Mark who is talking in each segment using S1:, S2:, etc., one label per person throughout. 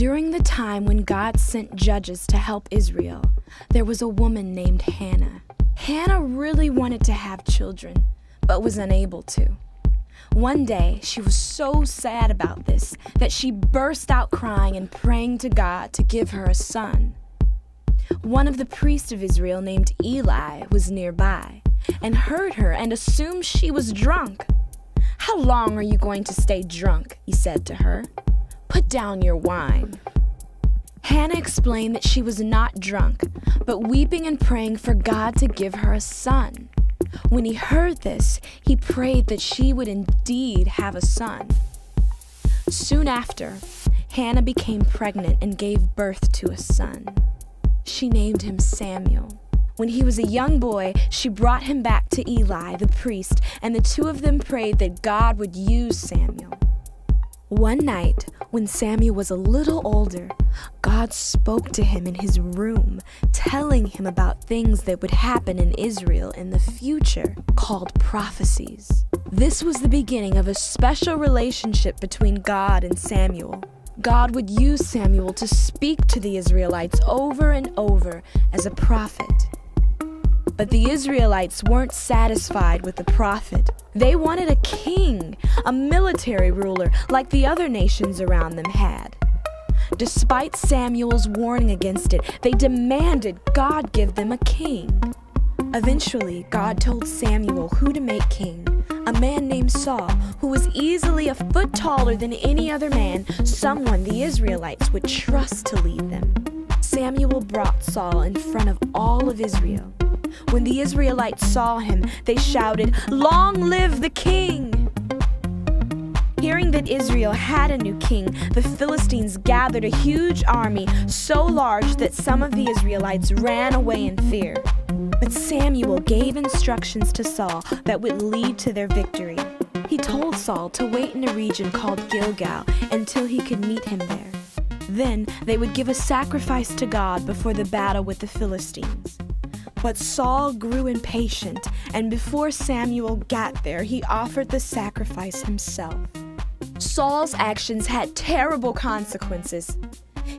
S1: During the time when God sent judges to help Israel, there was a woman named Hannah. Hannah really wanted to have children, but was unable to. One day, she was so sad about this that she burst out crying and praying to God to give her a son. One of the priests of Israel named Eli was nearby and heard her and assumed she was drunk. "How long are you going to stay drunk?" he said to her. "Put down your wine." Hannah explained that she was not drunk, but weeping and praying for God to give her a son. When he heard this, he prayed that she would indeed have a son. Soon after, Hannah became pregnant and gave birth to a son. She named him Samuel. When he was a young boy, she brought him back to Eli, the priest, and the two of them prayed that God would use Samuel. One night, when Samuel was a little older, God spoke to him in his room, telling him about things that would happen in Israel in the future, called prophecies. This was the beginning of a special relationship between God and Samuel. God would use Samuel to speak to the Israelites over and over as a prophet. But the Israelites weren't satisfied with the prophet. They wanted a king, a military ruler like the other nations around them had. Despite Samuel's warning against it, they demanded God give them a king. Eventually, God told Samuel who to make king, a man named Saul, who was easily a foot taller than any other man, someone the Israelites would trust to lead them. Samuel brought Saul in front of all of Israel. When the Israelites saw him, they shouted, "Long live the king!" Hearing that Israel had a new king, the Philistines gathered a huge army so large that some of the Israelites ran away in fear. But Samuel gave instructions to Saul that would lead to their victory. He told Saul to wait in a region called Gilgal until he could meet him there. Then they would give a sacrifice to God before the battle with the Philistines. But Saul grew impatient, and before Samuel got there, he offered the sacrifice himself. Saul's actions had terrible consequences.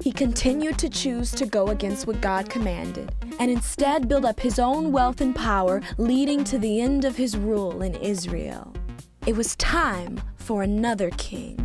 S1: He continued to choose to go against what God commanded, and instead built up his own wealth and power, leading to the end of his rule in Israel. It was time for another king.